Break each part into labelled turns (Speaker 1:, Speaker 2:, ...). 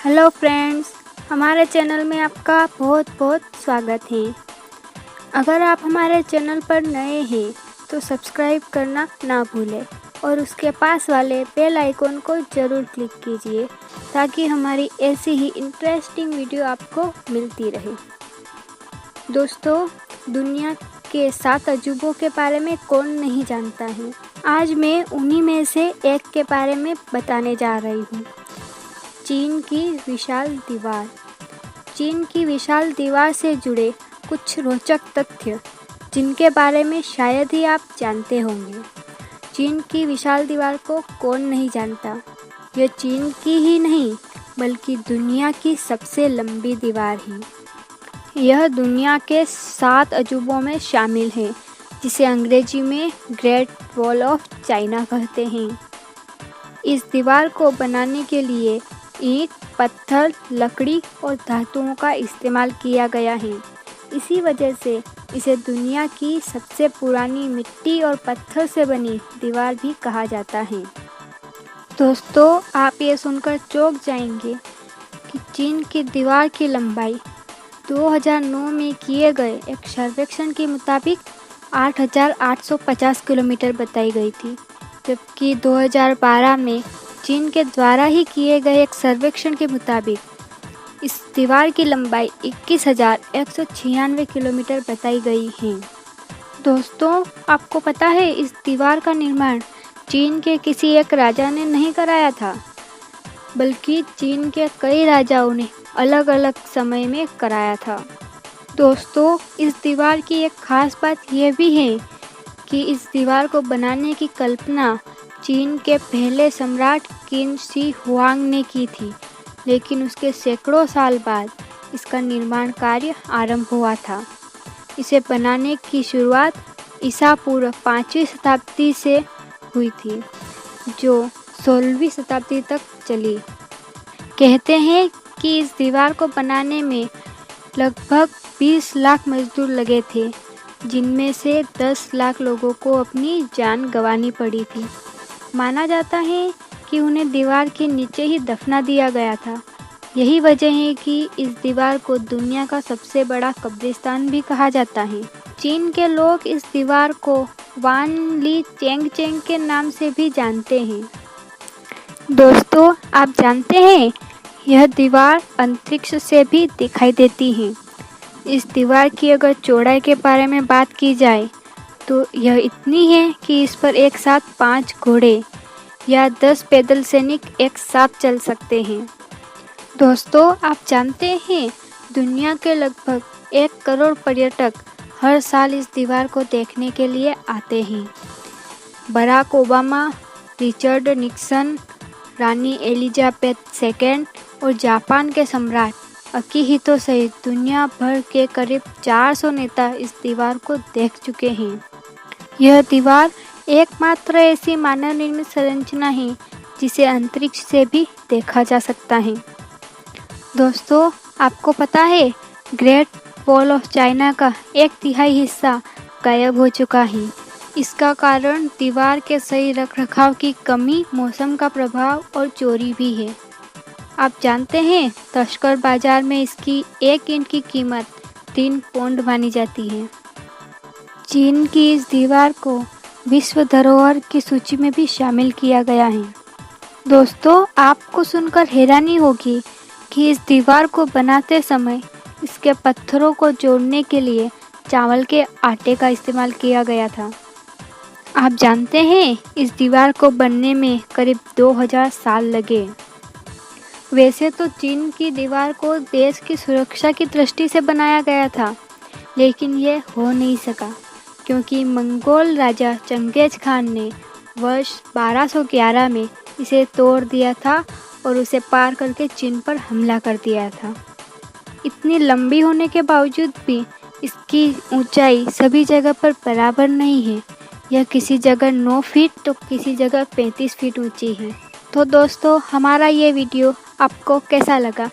Speaker 1: Hello friends, हमारे channel में आपका बहुत बहुत स्वागत है। अगर आप हमारे चैनल पर नए हैं तो सब्सक्राइब करना ना भूलें और उसके पास वाले बेल आइकन को ज़रूर क्लिक कीजिए ताकि हमारी ऐसी ही इंटरेस्टिंग वीडियो आपको मिलती रहे। दोस्तों, दुनिया के 7 अजूबों के बारे में कौन नहीं जानता है। आज मैं उन्हीं में से एक के बारे में बताने जा रही हूँ। चीन की विशाल दीवार। चीन की विशाल दीवार से जुड़े कुछ रोचक तथ्य जिनके बारे में शायद ही आप जानते होंगे। चीन की विशाल दीवार को कौन नहीं जानता। यह चीन की ही नहीं बल्कि दुनिया की सबसे लंबी दीवार है। यह दुनिया के 7 अजूबों में शामिल है, जिसे अंग्रेजी में ग्रेट वॉल ऑफ चाइना कहते हैं। इस दीवार को बनाने के लिए ईंट, पत्थर, लकड़ी और धातुओं का इस्तेमाल किया गया है। इसी वजह से इसे दुनिया की सबसे पुरानी मिट्टी और पत्थर से बनी दीवार भी कहा जाता है। दोस्तों, आप ये सुनकर चौंक जाएंगे कि चीन की दीवार की लंबाई 2009 में किए गए एक सर्वेक्षण के मुताबिक 8,850 किलोमीटर बताई गई थी, जबकि 2012 में चीन के द्वारा ही किए गए एक सर्वेक्षण के मुताबिक इस दीवार की लंबाई 21,196 किलोमीटर बताई गई है। दोस्तों, आपको पता है इस दीवार का निर्माण चीन के किसी एक राजा ने नहीं कराया था, बल्कि चीन के कई राजाओं ने अलग अलग समय में कराया था। दोस्तों, इस दीवार की एक खास बात यह भी है कि इस दीवार को बनाने की कल्पना चीन के पहले सम्राट किन शी हुआंग ने की थी, लेकिन उसके सैकड़ों साल बाद इसका निर्माण कार्य आरंभ हुआ था। इसे बनाने की शुरुआत ईसा पूर्व 5वीं शताब्दी से हुई थी, जो 16वीं शताब्दी तक चली। कहते हैं कि इस दीवार को बनाने में लगभग 20 लाख मजदूर लगे थे, जिनमें से 10 लाख लोगों को अपनी जान गंवानी पड़ी थी। माना जाता है कि उन्हें दीवार के नीचे ही दफना दिया गया था। यही वजह है कि इस दीवार को दुनिया का सबसे बड़ा कब्रिस्तान भी कहा जाता है। चीन के लोग इस दीवार को वान ली चेंग चेंग के नाम से भी जानते हैं। दोस्तों, आप जानते हैं यह दीवार अंतरिक्ष से भी दिखाई देती है। इस दीवार की अगर चौड़ाई के बारे में बात की जाए तो यह इतनी है कि इस पर एक साथ 5 घोड़े या 10 पैदल सैनिक एक साथ चल सकते हैं। दोस्तों, आप जानते हैं दुनिया के लगभग 1 करोड़ पर्यटक हर साल इस दीवार को देखने के लिए आते हैं। बराक ओबामा, रिचर्ड निक्सन, रानी एलिजाबेथ सेकेंड और जापान के सम्राट अकीहितो सहित दुनिया भर के करीब 400 नेता इस दीवार को देख चुके हैं। यह दीवार एकमात्र ऐसी मानव निर्मित संरचना है जिसे अंतरिक्ष से भी देखा जा सकता है। दोस्तों, आपको पता है ग्रेट वॉल ऑफ चाइना का 1/3 हिस्सा गायब हो चुका है। इसका कारण दीवार के सही रखरखाव की कमी, मौसम का प्रभाव और चोरी भी है। आप जानते हैं तस्कर बाजार में इसकी 1 ईंट की कीमत 3 पौंड मानी जाती है। चीन की इस दीवार को विश्व धरोहर की सूची में भी शामिल किया गया है। दोस्तों, आपको सुनकर हैरानी होगी कि इस दीवार को बनाते समय इसके पत्थरों को जोड़ने के लिए चावल के आटे का इस्तेमाल किया गया था। आप जानते हैं इस दीवार को बनने में करीब 2000 साल लगे। वैसे तो चीन की दीवार को देश की सुरक्षा की दृष्टि से बनाया गया था, लेकिन यह हो नहीं सका क्योंकि मंगोल राजा चंगेज खान ने वर्ष 1211 में इसे तोड़ दिया था और उसे पार करके चीन पर हमला कर दिया था। इतनी लंबी होने के बावजूद भी इसकी ऊंचाई सभी जगह पर बराबर नहीं है। यह किसी जगह 9 फीट तो किसी जगह 35 फीट ऊंची है। तो दोस्तों, हमारा ये वीडियो आपको कैसा लगा?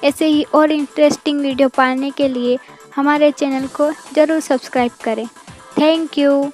Speaker 1: ऐसे ही और इंटरेस्टिंग वीडियो पाने के लिए हमारे चैनल को ज़रूर सब्सक्राइब करें। Thank you.